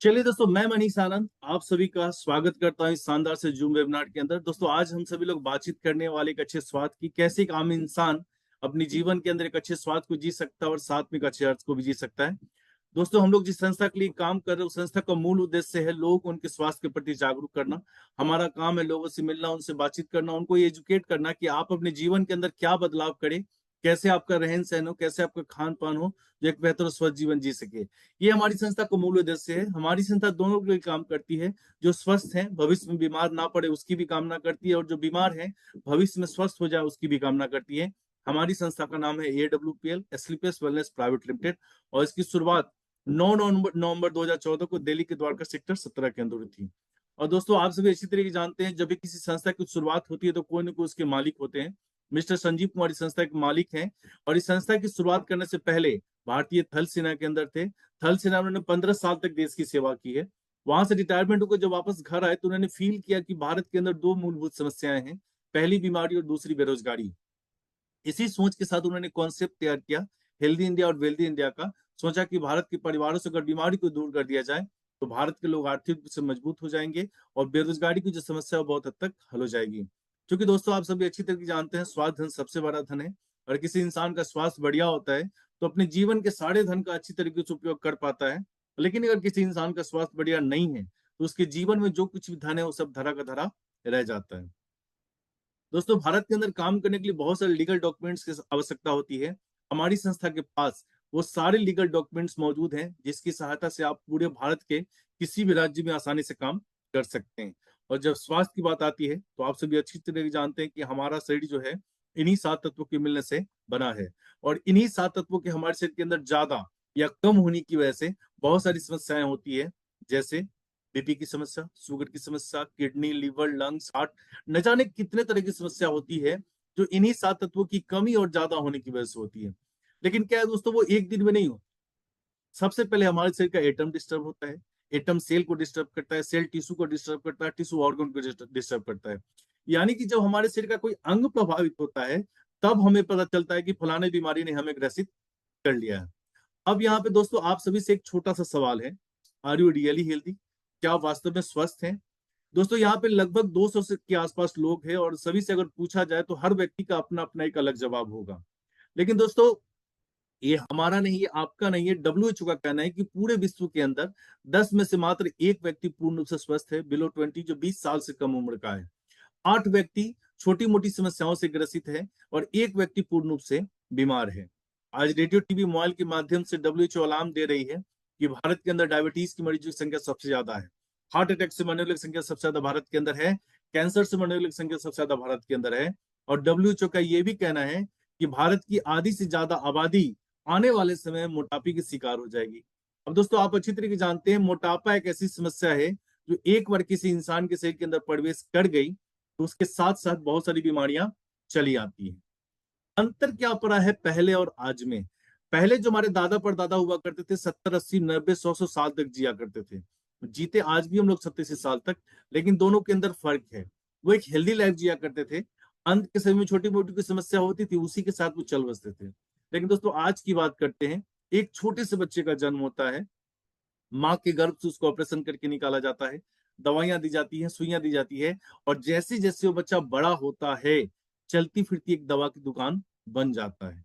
चलिए दोस्तों, मैं मनीष आनंद आप सभी का स्वागत करता हूं इस शानदार से जूम वेबिनार के अंदर। दोस्तों, आज हम सभी लोग बातचीत करने वाले एक अच्छे स्वाद की, कैसे एक आम इंसान अपनी जीवन के अंदर एक अच्छे स्वाद को जी सकता है और साथ में एक अच्छे अर्थ को भी जी सकता है। दोस्तों, हम लोग जिस संस्था के लिए काम कर रहे हैं उस संस्था का मूल उद्देश्य है लोगों को उनके स्वास्थ्य के प्रति जागरूक करना। हमारा काम है लोगों से मिलना, उनसे बातचीत करना, उनको ये एजुकेट करना कि आप अपने जीवन के अंदर क्या बदलाव करें, कैसे आपका रहन सहन हो, कैसे आपका खान पान हो, जो एक बेहतर और स्वस्थ जीवन जी सके। ये हमारी संस्था का मूल उद्देश्य है। हमारी संस्था दोनों के लिए काम करती है। जो स्वस्थ हैं भविष्य में बीमार ना पड़े उसकी भी कामना करती है, और जो बीमार है भविष्य में स्वस्थ हो जाए उसकी भी कामना करती है। हमारी संस्था का नाम है AWPL Asclepius wellness private limited, और इसकी शुरुआत 9 नवंबर 2014 को दिल्ली के द्वारका सेक्टर 17 के अंदर हुई थी। और दोस्तों, आप सभी अच्छी तरीके जानते हैं, जब भी किसी संस्था की शुरुआत होती है तो कोई ना कोई उसके मालिक होते हैं। मिस्टर संजीव कुमार इस संस्था के मालिक हैं, और इस संस्था की शुरुआत करने से पहले भारतीय थल सेना के अंदर थे। थल सेना में उन्होंने 15 साल तक देश की सेवा की है। वहां से रिटायरमेंट होकर जब वापस घर आए तो उन्होंने फील किया कि भारत के अंदर दो मूलभूत समस्याएं हैं, पहली बीमारी और दूसरी बेरोजगारी। इसी सोच के साथ उन्होंने कॉन्सेप्ट तैयार किया हेल्दी इंडिया और वेल्दी इंडिया का। सोचा कि भारत के परिवारों से अगर बीमारी को दूर कर दिया जाए तो भारत के लोग आर्थिक रूप से मजबूत हो जाएंगे, और बेरोजगारी की जो समस्या है वो बहुत हद तक हल हो जाएगी। क्योंकि दोस्तों, आप सभी अच्छी तरीके जानते हैं, स्वास्थ्य धन सबसे बड़ा धन है। और किसी इंसान का स्वास्थ्य बढ़िया होता है तो अपने जीवन के सारे धन का अच्छी तरीके से उपयोग कर पाता है। लेकिन अगर किसी इंसान का स्वास्थ्य बढ़िया नहीं है तो उसके जीवन में जो कुछ भी धन है वो सब धरा का धरा रह जाता है। दोस्तों, भारत के अंदर काम करने के लिए बहुत सारे लीगल डॉक्यूमेंट्स की आवश्यकता होती है। हमारी संस्था के पास वो सारे लीगल डॉक्यूमेंट्स मौजूद हैं जिसकी सहायता से आप पूरे भारत के किसी भी राज्य में आसानी से काम कर सकते हैं। और जब स्वास्थ्य की बात आती है तो आप सभी अच्छी तरह से जानते हैं कि हमारा शरीर जो है इन्हीं 7 तत्वों के मिलने से बना है। और इन्हीं 7 तत्वों के हमारे शरीर के अंदर ज्यादा या कम होने की वजह से बहुत सारी समस्याएं होती है, जैसे बीपी की समस्या, शुगर की समस्या, किडनी, लीवर, लंग्स, हार्ट, न जाने कितने तरह की समस्या होती है जो इन्हीं 7 तत्वों की कमी और ज्यादा होने की वजह से होती है। लेकिन क्या है दोस्तों, वो एक दिन में नहीं हो। सबसे पहले हमारे शरीर का एटम डिस्टर्ब होता है। एटम सेल को डिस्टर्ब करता है, सेल टिश्यू को डिस्टर्ब करता है, टिश्यू ऑर्गन को डिस्टर्ब करता है। यानी कि जब हमारे शरीर का कोई अंग प्रभावित होता है तब हमें पता चलता है कि फलाने बीमारी ने हमें ग्रसित कर लिया है। अब यहाँ पे दोस्तों आप सभी से एक छोटा सा सवाल है, आर यू रियली हेल्दी? क्या आप वास्तव में स्वस्थ हैं? दोस्तों, यहाँ पे लगभग 200 से के आसपास लोग हैं, और सभी से अगर पूछा जाए तो हर व्यक्ति का अपना अपना एक अलग जवाब होगा। लेकिन दोस्तों, ये हमारा नहीं, ये आपका नहीं है, WHO का कहना है कि पूरे विश्व के अंदर 10 में से मात्र एक व्यक्ति पूर्ण रूप से स्वस्थ है, बिलो 20, जो 20 साल से कम उम्र का है। 8 व्यक्ति छोटी मोटी समस्याओं से ग्रसित है, और एक व्यक्ति पूर्ण रूप से बीमार है। आज रेडियो, टीवी, मोबाइल के माध्यम से WHO अलार्म दे रही है कि भारत के अंदर डायबिटीज की मरीजों की संख्या सबसे ज्यादा है। हार्ट अटैक से मरने वालों की संख्या सबसे ज्यादा भारत के अंदर है। कैंसर से मरने वालों की संख्या सबसे ज्यादा भारत के अंदर है। और WHO का यह भी कहना है कि भारत की आधी से ज्यादा आबादी आने वाले समय में मोटापे की शिकार हो जाएगी। अब दोस्तों, आप अच्छी तरीके जानते हैं मोटापा एक ऐसी समस्या है जो एक बार किसी इंसान के शरीर के अंदर प्रवेश कर गई तो उसके साथ साथ बहुत सारी बीमारियां चली आती हैं। अंतर क्या पड़ा है पहले और आज में? पहले जो हमारे दादा परदादा हुआ करते थे 70, 80, 90, 100 100 साल तक जिया करते थे। जीते आज भी हम लोग 70 80 साल तक, लेकिन दोनों के अंदर फर्क है। वो एक हेल्दी लाइफ जिया करते थे। अंत के समय में छोटी मोटी कोई समस्या होती थी उसी के साथ वो चल बसते थे। लेकिन दोस्तों, आज की बात करते हैं। एक छोटे से बच्चे का जन्म होता है, माँ के गर्भ से उसको ऑपरेशन करके निकाला जाता है, दवाइयां दी जाती हैं, सुइयां दी जाती है, और जैसे जैसे वो बच्चा बड़ा होता है चलती फिरती एक दवा की दुकान बन जाता है।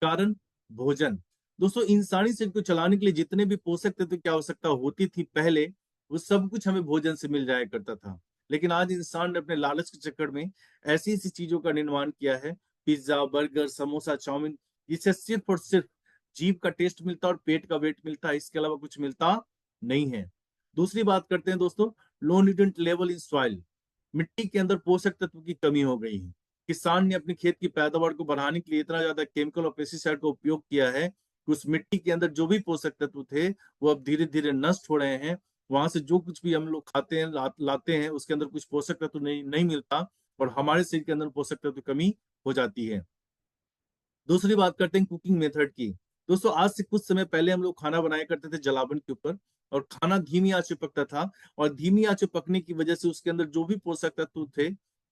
कारण, भोजन। दोस्तों, इंसानी शरीर को चलाने के लिए जितने भी पोषक तत्व की आवश्यकता होती थी पहले, वो सब कुछ हमें भोजन से मिल जाया करता था। लेकिन आज इंसान ने अपने लालच के चक्कर में ऐसी ऐसी चीजों का निर्माण किया है, पिज्जा, बर्गर, समोसा, चाउमीन, जिससे सिर्फ और सिर्फ जीभ का टेस्ट मिलता है और पेट का वेट मिलता है, इसके अलावा कुछ मिलता नहीं है। दूसरी बात करते हैं दोस्तों, low nutrient level in soil. मिट्टी के अंदर पोषक तत्व की कमी हो गई है। किसान ने अपनी खेत की पैदावार को बढ़ाने के लिए इतना ज्यादा केमिकल और पेस्टिसाइड का उपयोग किया है कि उस मिट्टी के अंदर जो भी पोषक तत्व थे वो अब धीरे धीरे नष्ट हो रहे हैं। वहां से जो कुछ भी हम लोग खाते हैं, लाते हैं, उसके अंदर कुछ पोषक तत्व नहीं मिलता, और हमारे शरीर के अंदर पोषक तत्व की कमी हो जाती है। दूसरी बात करते हैं कुकिंग मेथड की। दोस्तों, आज से कुछ समय पहले हम लोग खाना बनाया करते थे जलावन के ऊपर, और खाना धीमी आंच पे पकता था, और धीमी आंच पे पकने की वजह से उसके अंदर जो भी पोषक तत्व थे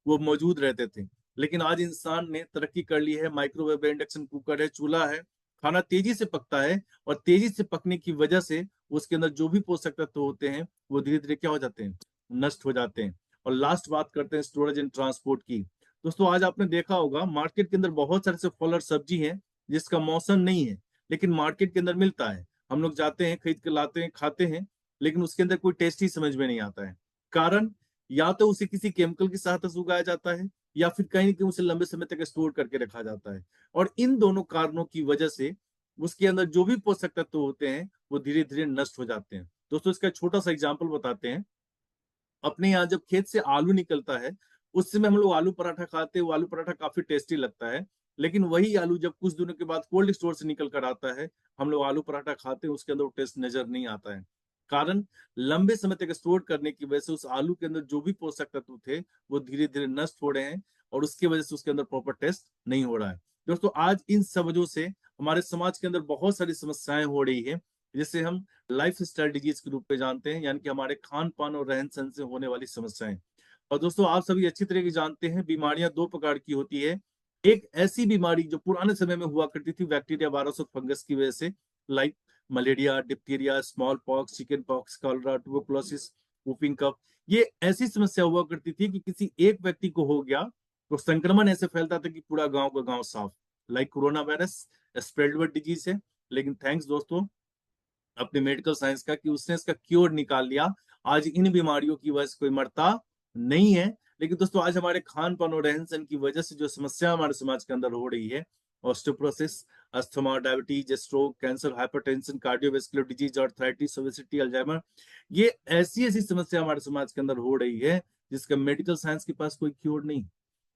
वो मौजूद रहते थे। लेकिन आज इंसान ने तरक्की कर ली है, माइक्रोवेव है, इंडक्शन कुकर है, चूल्हा है, खाना तेजी से पकता है, और तेजी से पकने की वजह से उसके अंदर जो भी पोषक तत्व होते हैं वो धीरे धीरे क्या हो जाते हैं, नष्ट हो जाते हैं। और लास्ट बात करते हैं स्टोरेज एंड ट्रांसपोर्ट की। दोस्तों आज आपने देखा होगा मार्केट के अंदर बहुत सारे से फल और सब्जी है जिसका मौसम नहीं है, लेकिन मार्केट के अंदर मिलता है। हम लोग जाते हैं, खरीद के लाते हैं, खाते हैं, लेकिन उसके अंदर कोई टेस्ट ही समझ में नहीं आता है। कारण या तो उसे किसी केमिकल की सहायता से उगाया जाता है या फिर कहीं ना कहीं उसे लंबे समय तक स्टोर करके रखा जाता है। और इन दोनों कारणों की वजह से उसके अंदर जो भी पोषक तत्व होते हैं वो धीरे धीरे नष्ट हो जाते हैं। दोस्तों इसका एक छोटा सा एग्जाम्पल बताते हैं। अपने यहाँ जब खेत से आलू निकलता है उस समय हम लोग आलू पराठा खाते हैं, वो आलू पराठा काफी टेस्टी लगता है। लेकिन वही आलू जब कुछ दिनों के बाद कोल्ड स्टोर से निकल कर आता है, हम लोग आलू पराठा खाते हैं, उसके अंदर वो टेस्ट नजर नहीं आता है। कारण लंबे समय तक स्टोर करने की वजह से उस आलू के अंदर जो भी पोषक तत्व थे वो धीरे धीरे नष्ट हो रहे हैं और उसकी वजह से उसके अंदर प्रॉपर टेस्ट नहीं हो रहा है। दोस्तों आज इन सब वजहों से हमारे समाज के अंदर बहुत सारी समस्याएं हो रही है, जिसे हम लाइफ स्टाइल डिजीज के रूप में जानते हैं, यानी कि हमारे खान पान और रहन सहन से होने वाली समस्याएं। और दोस्तों आप सभी अच्छी तरह से जानते हैं बीमारियां दो प्रकार की होती है। एक ऐसी बीमारी जो पुराने समय में हुआ करती थी बैक्टीरिया वायरस और फंगस की वजह से, like malaria, diphtheria, smallpox, chickenpox, cholera, tuberculosis, whooping cough. ये ऐसी समस्या हुआ करती थी कि किसी एक व्यक्ति को हो गया तो संक्रमण ऐसे फैलता था कि पूरा गांव का गांव साफ। लाइक कोरोना वायरस स्प्रेडेबल डिजीज है, लेकिन थैंक्स दोस्तों अपने मेडिकल साइंस का कि उसने इसका क्योर निकाल लिया। आज इन बीमारियों की वजह से कोई मरता नहीं है। लेकिन दोस्तों आज हमारे खान पान और रहन सहन की वजह से जो समस्या हमारे समाज के अंदर हो रही है, osteoporosis, asthma, diabetes, stroke, cancer, hypertension, cardiovascular disease, arthritis, obesity, Alzheimer, ये ऐसी ऐसी समस्या हमारे समाज के अंदर हो रही है जिसका मेडिकल साइंस के पास कोई क्योर नहीं।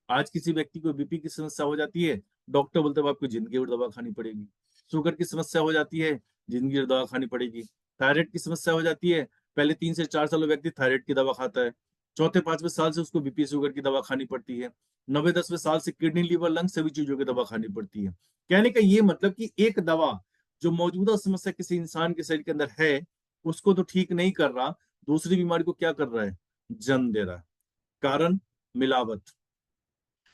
आज किसी व्यक्ति को बीपी की समस्या हो जाती है, डॉक्टर बोलते हैं आपको जिंदगी भर दवा खानी पड़ेगी। शुगर की समस्या हो जाती है, जिंदगी भर दवा खानी पड़ेगी। थायराइड की समस्या हो जाती है, पहले 3 से 4 साल व्यक्ति थायराइड की दवा खाता है, चौथे पांचवें साल से उसको बीपी शुगर की दवा खानी पड़ती है, 9वें 10वें साल से किडनी लीवर लंग सभी चीजों की दवा खानी पड़ती है। कहने का ये मतलब कि एक दवा जो मौजूदा समस्या किसी इंसान के शरीर के अंदर है उसको तो ठीक नहीं कर रहा, दूसरी बीमारी को क्या कर रहा है, जन्म दे रहा है। कारण मिलावट।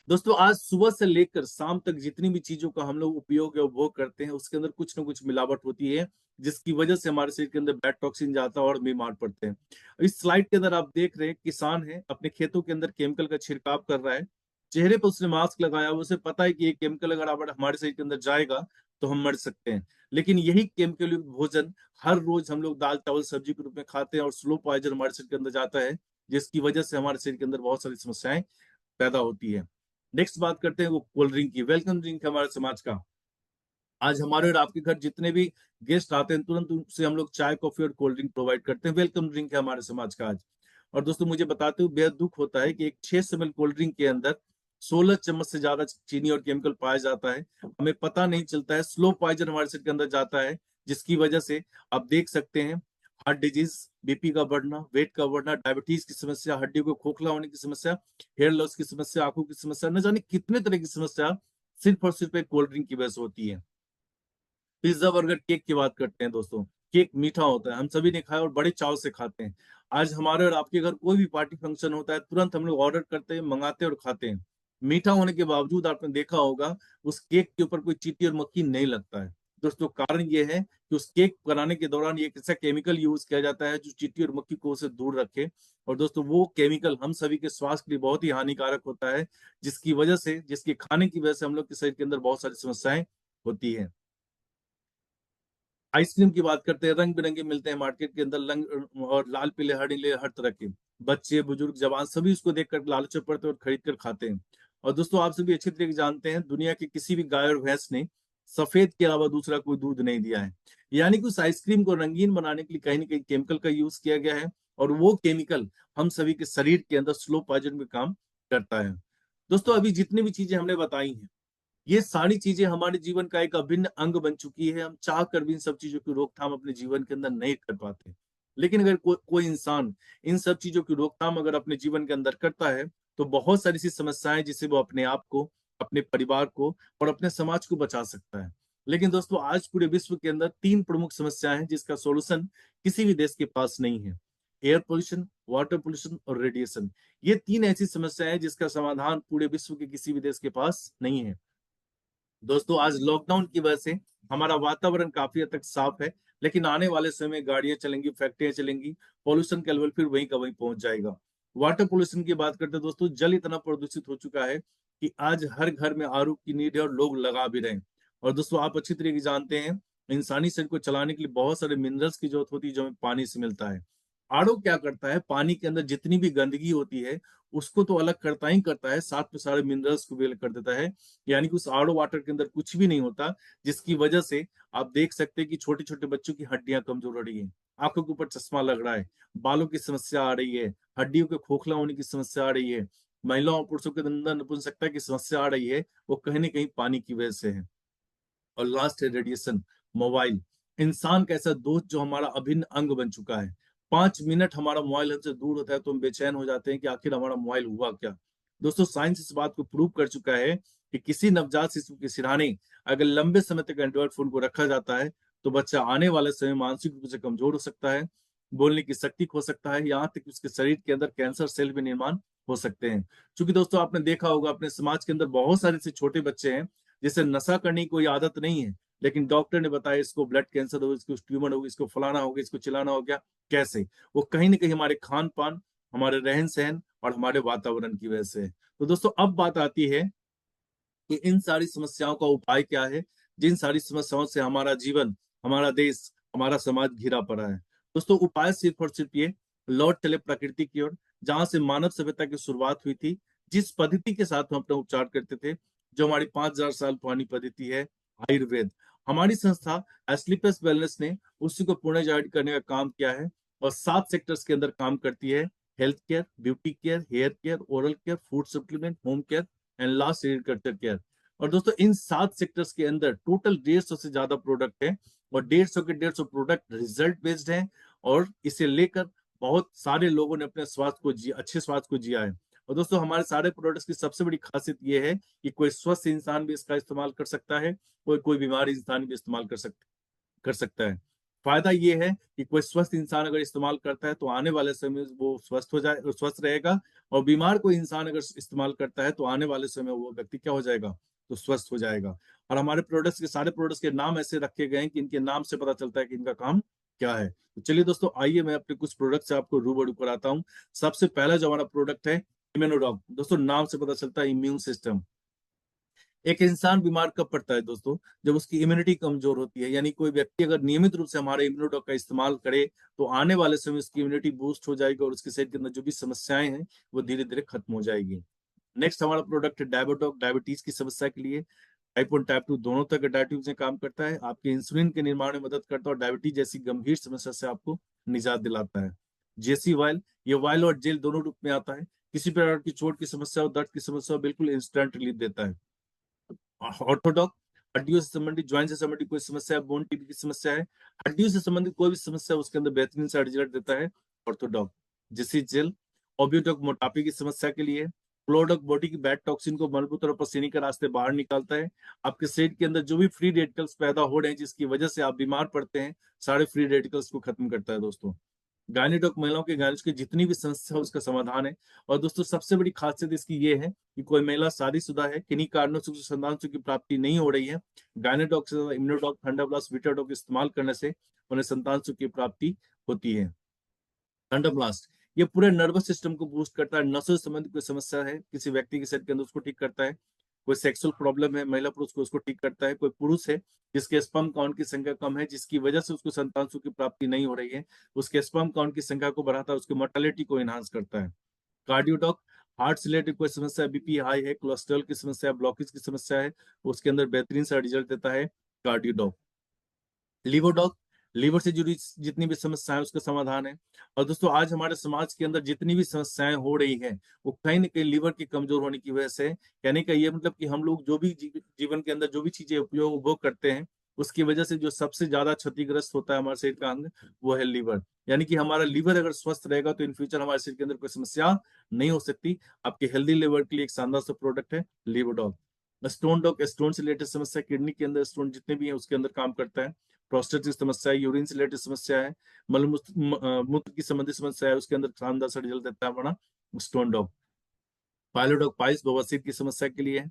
दोस्तों आज सुबह से लेकर शाम तक जितनी भी चीजों का हम लोग उपयोग या उपभोग करते हैं उसके अंदर कुछ ना कुछ मिलावट होती है, जिसकी वजह से हमारे शरीर के अंदर बैड टॉक्सिन जाता है और बीमार पड़ते हैं। इस स्लाइड के अंदर आप देख रहे हैं किसान है अपने खेतों के अंदर केमिकल का छिड़काव कर रहा है। चेहरे पर उसने मास्क लगाया, उसे पता है कि ये केमिकल अगर हमारे शरीर के अंदर जाएगा तो हम मर सकते हैं। लेकिन यही केमिकल युक्त भोजन हर रोज हम लोग दाल चावल सब्जी के रूप में खाते हैं और स्लो पॉइजन हमारे शरीर के अंदर जाता है, जिसकी वजह से हमारे शरीर के अंदर बहुत सारी समस्याएं पैदा होती है। नेक्स्ट बात करते हैं वो कोल्ड ड्रिंक की। वेलकम ड्रिंक है हमारे समाज का। आज हमारे और आपके घर जितने भी गेस्ट आते हैं तुरंत उनसे हम लोग चाय कॉफी और कोल्ड ड्रिंक प्रोवाइड करते हैं। वेलकम ड्रिंक है हमारे समाज का आज। और दोस्तों मुझे बताते हुए बेहद दुख होता है कि एक 600 ml कोल्ड ड्रिंक के अंदर 16 चम्मच से ज्यादा चीनी और केमिकल पाया जाता है। हमें पता नहीं चलता है, स्लो पॉइजन हमारे शरीर के अंदर जाता है, जिसकी वजह से आप देख सकते हैं हार्ट डिजीज, बीपी का बढ़ना, वेट का बढ़ना, डायबिटीज की समस्या, हड्डियों को खोखला होने की समस्या, हेयर लॉस की समस्या, आंखों की समस्या, न जाने कितने तरह की समस्या सिर्फ और सिर्फ एक कोल्ड ड्रिंक की वजह से होती है। पिज्जा बर्गर केक की बात करते हैं दोस्तों। केक मीठा होता है, हम सभी ने खाया और बड़े चाव से खाते हैं। आज हमारे और आपके घर कोई भी पार्टी फंक्शन होता है तुरंत हम लोग ऑर्डर करते हैं, मंगाते हैं और खाते हैं। मीठा होने के बावजूद आपने देखा होगा उस केक के ऊपर कोई चींटी और मक्खी नहीं लगता है। दोस्तों कारण ये है कि उस केक बनाने के दौरान एक ऐसा केमिकल यूज किया जाता है जो चींटी और मक्खी को उसे दूर रखे। और दोस्तों वो केमिकल हम सभी के स्वास्थ्य के लिए बहुत ही हानिकारक होता है, जिसकी वजह से, जिसके खाने की वजह से हम लोग के शरीर के अंदर बहुत सारी समस्याएं होती है। आइसक्रीम की बात करते हैं, रंग बिरंगे मिलते हैं मार्केट के अंदर, रंग और लाल पीले हरे नीले हर तरह के। बच्चे बुजुर्ग जवान सभी उसको देखकर लालच में पड़ते हैं और खरीद कर खाते हैं। और दोस्तों आप सभी अच्छी तरीके से जानते हैं दुनिया की किसी भी गाय और भैंस ने सफेद के अलावा दूसरा कोई दूध नहीं दिया है। यानी कि उस आइसक्रीम को रंगीन बनाने के लिए कहीं ना कहीं केमिकल का यूज किया गया है और वो केमिकल हम सभी के शरीर के अंदर स्लो पॉइजन में काम करता है। दोस्तों अभी जितनी भी चीजें हमने बताई हैं ये सारी चीजें हमारे जीवन का एक अभिन्न अंग बन चुकी है। हम चाह कर भी इन सब चीजों की रोकथाम अपने जीवन के अंदर नहीं कर पाते। लेकिन अगर कोई इंसान इन सब चीजों की रोकथाम अगर अपने जीवन के अंदर करता है तो बहुत सारी सी समस्याएं जिससे वो अपने आप को, अपने परिवार को और अपने समाज को बचा सकता है। लेकिन दोस्तों आज पूरे विश्व के अंदर 3 प्रमुख समस्याएं हैं जिसका सोल्यूशन किसी भी देश के पास नहीं है। एयर पोल्यूशन, वाटर पोल्यूशन और रेडिएशन। ये 3 ऐसी समस्याएं हैं जिसका समाधान पूरे विश्व के किसी भी देश के पास नहीं है। दोस्तों आज लॉकडाउन की वजह से हमारा वातावरण काफी हद तक साफ है, लेकिन आने वाले समय में गाड़ियां चलेंगी, फैक्ट्रियां चलेंगी, पॉल्यूशन का लेवल फिर वहीं का वहीं पहुंच जाएगा। वाटर पोल्यूशन की बात करते हैं दोस्तों, जल इतना प्रदूषित हो चुका है कि आज हर घर में आरओ की नीड है और लोग लगा भी रहे हैं। और दोस्तों आप अच्छी तरीके से जानते हैं, इंसानी शरीर को चलाने के लिए बहुत सारे मिनरल्स की जरूरत होती है जो हमें पानी से मिलता है। आरओ क्या करता है, पानी के अंदर जितनी भी गंदगी होती है उसको तो अलग करता ही करता है, साथ में सारे मिनरल्स को भी अलग कर देता है। यानी कि उस आरओ वाटर के अंदर कुछ भी नहीं होता, जिसकी वजह से आप देख सकते हैं कि छोटे छोटे बच्चों की हड्डियां कमजोर हो रही है, आंखों के ऊपर चश्मा लग रहा है, बालों की समस्या आ रही है, हड्डियों के खोखला होने की समस्या आ रही है, महिलाओं और पुरुषों के अंदर नपुंसकता की समस्या आ रही है, वो कहीं ना कहीं पानी की वजह से है। और लास्ट है रेडिएशन, मोबाइल। इंसान का ऐसा दोस्त जो हमारा अभिन्न अंग बन चुका है। 5 मिनट हमारा मोबाइल हमसे दूर होता है तो हम बेचैन हो जाते हैं कि आखिर हमारा मोबाइल हुआ क्या। दोस्तों साइंस इस बात को प्रूव कर चुका है कि किसी नवजात शिशु के सिरहाने अगर लंबे समय तक एंड्रॉइड फोन को रखा जाता है तो बच्चा आने वाले समय मानसिक रूप से कमजोर हो सकता है, बोलने की शक्ति खो सकता है, यहाँ तक कि उसके शरीर के अंदर कैंसर सेल भी निर्माण हो सकते हैं। क्योंकि दोस्तों आपने देखा होगा अपने समाज के अंदर बहुत सारे ऐसे छोटे बच्चे हैं जिसे नशा करने की कोई आदत नहीं है, लेकिन डॉक्टर ने बताया इसको ब्लड कैंसर हो, इसको ट्यूमर हो, इसको फलाना हो गया, इसको चिलाना हो गया। कैसे? वो कहीं ना कहीं हमारे खान पान, हमारे रहन सहन और हमारे वातावरण की वजह से है। तो दोस्तों अब बात आती है कि इन सारी समस्याओं का उपाय क्या है, जिन सारी समस्याओं से हमारा जीवन, हमारा देश, हमारा समाज घिरा पड़ा है। दोस्तों उपाय सिर्फ और सिर्फ ये, लौट चले प्रकृति की ओर, जहां से मानव सभ्यता की शुरुआत हुई थी, जिस पद्धति के साथ हम अपना उपचार करते थे, जो हमारी 5,000 साल पुरानी पद्धति है, आयुर्वेद। हमारी संस्था एस्क्लेपियस वेलनेस ने उसी को पुनर्जीवित करने का काम किया है और 7 सेक्टर्स के अंदर काम करती है। Health care, beauty care, hair care, oral care, food supplement, home care and last agriculture care. और दोस्तों इन 7 सेक्टर्स के अंदर टोटल 150 से ज्यादा प्रोडक्ट है और 150 के 150 प्रोडक्ट रिजल्ट बेस्ड हैं। और इसे लेकर बहुत सारे लोगों ने अपने स्वास्थ्य को अच्छे स्वास्थ्य को जिया है। और दोस्तों हमारे सारे प्रोडक्ट्स की सबसे बड़ी खासियत यह है कि कोई स्वस्थ इंसान भी इसका इस्तेमाल कर सकता है, कोई कोई बीमार इंसान भी इस्तेमाल कर सकता है। फायदा ये है कि कोई स्वस्थ इंसान अगर इस्तेमाल करता है तो आने वाले समय में वो स्वस्थ हो जाए, स्वस्थ रहेगा। और बीमार कोई इंसान अगर इस्तेमाल करता है तो आने वाले समय में वो व्यक्ति क्या हो जाएगा, तो स्वस्थ हो जाएगा। और हमारे प्रोडक्ट्स के सारे प्रोडक्ट्स के नाम ऐसे रखे गए हैं कि इनके नाम से पता चलता है कि इनका काम क्या है। तो चलिए दोस्तों आइए मैं अपने कुछ प्रोडक्ट से आपको रूबरू कराता हूँ। सबसे पहला जो हमारा प्रोडक्ट है इम्यूनोडॉग। दोस्तों नाम से पता चलता है इम्यून सिस्टम। एक इंसान बीमार कब पड़ता है दोस्तों, जब उसकी इम्यूनिटी कमजोर होती है। यानी कोई व्यक्ति अगर नियमित रूप से हमारे इम्यूनोडॉक का इस्तेमाल करे तो आने वाले समय उसकी इम्यूनिटी बूस्ट हो जाएगी और उसके शरीर के अंदर जो भी समस्याएं हैं वो धीरे धीरे खत्म हो जाएगी। नेक्स्ट हमारा प्रोडक्ट है डायबोटॉक, डायबिटीज की समस्या के लिए। टाइप 1 टाइप 2 दोनों तरह के डायबिटीज में काम करता है, आपके इंसुलिन के निर्माण में मदद करता है और डायबिटीज जैसी गंभीर समस्या से आपको निजात दिलाता है। जेसी वायल, ये वायल और जेल दोनों रूप में आता है। किसी प्रकार की चोट की समस्या और दर्द की समस्या बिल्कुल इंस्टेंट रिलीफ देता है। ऑर्थोडॉक, हड्डियों से संबंधित, ज्वाइंट से संबंधित कोई समस्या है, बोन टीबी की समस्या है, हड्डियों से संबंधित कोई भी समस्या है, उसके अंदर बेहतरीन सा रिजल्ट देता है ऑर्थोडॉक। जिसी जेल, ओबियोडॉक मोटापे की समस्या के लिए, क्लोडॉक बॉडी की बैड टॉक्सिन को मजबूत और पसीने के रास्ते बाहर निकालता है। आपके शरीर के अंदर जो भी फ्री रेडिकल्स पैदा हो रहे हैं जिसकी वजह से आप बीमार पड़ते हैं, सारे फ्री रेडिकल्स को खत्म करता है दोस्तों। गायनेटॉक, महिलाओं के गायनेट की जितनी भी समस्या है उसका समाधान है। और दोस्तों सबसे बड़ी खासियत इसकी ये है कि कोई महिला शादीशुदा है, किन्हीं कारणों से उसे संतान की प्राप्ति नहीं हो रही है, गायनेटॉक से इम्यूनोडॉक, थंडरब्लास्ट, विटाडॉक इस्तेमाल करने से उन्हें संतान की प्राप्ति होती है। थंडरब्लास्ट ये पूरे नर्वस सिस्टम को बूस्ट करता है। नसों से संबंधित कोई समस्या है किसी व्यक्ति के शरीर के अंदर उसको ठीक करता है। कोई सेक्सुअल प्रॉब्लम है महिला पुरुष को, उसको ठीक करता है। कोई पुरुष है जिसके स्पर्म काउंट की संख्या कम है जिसकी वजह से उसको संतान की प्राप्ति नहीं हो रही है, उसके स्पर्म काउंट की संख्या को बढ़ाता है, उसकी मोर्टेलिटी को एनहांस करता है। कार्डियोटॉक, हार्ट से रिलेटेड कोई समस्या, बीपी हाई है, कोलेस्ट्रॉल की समस्या है, ब्लॉकेज की समस्या है, उसके अंदर बेहतरीन सा रिजल्ट देता है कार्डियोडॉक। लिवोडॉक, लीवर से जुड़ी जितनी भी समस्याएं उसका समाधान है। और दोस्तों आज हमारे समाज के अंदर जितनी भी समस्याएं हो रही हैं वो कहीं ना कहीं लीवर के कमजोर होने की वजह से है। कहने का ये मतलब कि हम लोग जो भी जीवन के अंदर जो भी चीजें उपभोग करते हैं उसकी वजह से जो सबसे ज्यादा क्षतिग्रस्त होता है हमारे शरीर का अंग, वो है लीवर। यानी कि हमारा लीवर अगर स्वस्थ रहेगा तो इन फ्यूचर हमारे शरीर के अंदर कोई समस्या नहीं हो सकती। आपके हेल्दी लीवर के लिए एक शानदार सा प्रोडक्ट है लिवोडॉक। स्टोन डॉक, स्टोन से रिलेटेड समस्या, किडनी के अंदर स्टोन जितने भी है उसके अंदर काम करता है। प्रोस्टेट की समस्या है, यूरिन से रिलेटेड समस्या है, मूत्र की संबंधित समस्या है, उसके अंदर शानदार सा रिजल्ट देता है हमारा स्टोन डॉग। पायलोडॉग, पाइल्स बवासीर की समस्या के लिए है।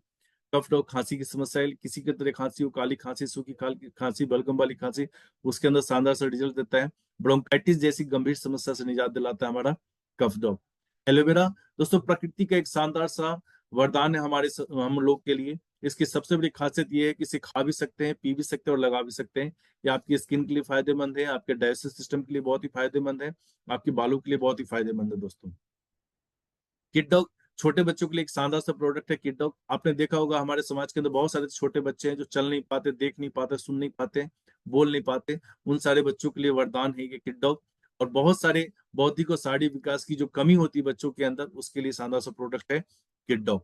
कफ डॉग खांसी की समस्या है, किसी के तरह खांसी हो, काली खांसी, सूखी खांसी, बलगम वाली खांसी, उसके अंदर शानदार सा रिजल्ट देता है। ब्रोंकाइटिस जैसी गंभीर समस्या से निजात दिलाता है हमारा कफ डॉग। एलोवेरा दोस्तों प्रकृति का एक शानदार सा वरदान है हम लोग के लिए। इसकी सबसे बड़ी खासियत ये है कि इसे खा भी सकते हैं, पी भी सकते हैं और लगा भी सकते हैं। ये आपकी स्किन के लिए फायदेमंद है, आपके डाइजेस्टिव सिस्टम के लिए बहुत ही फायदेमंद है, आपके बालों के लिए बहुत ही फायदेमंद है दोस्तों। किड डॉग छोटे बच्चों के लिए एक शानदार सा प्रोडक्ट है। किड डॉग आपने देखा होगा हमारे समाज के अंदर बहुत सारे छोटे बच्चे हैं जो चल नहीं पाते, देख नहीं पाते, सुन नहीं पाते, बोल नहीं पाते। उन सारे बच्चों के लिए वरदान है ये किड डॉग। और बहुत सारे बौद्धिक और शारीरिक विकास की जो कमी होती है बच्चों के अंदर, उसके लिए शानदार सा प्रोडक्ट है किड डॉग।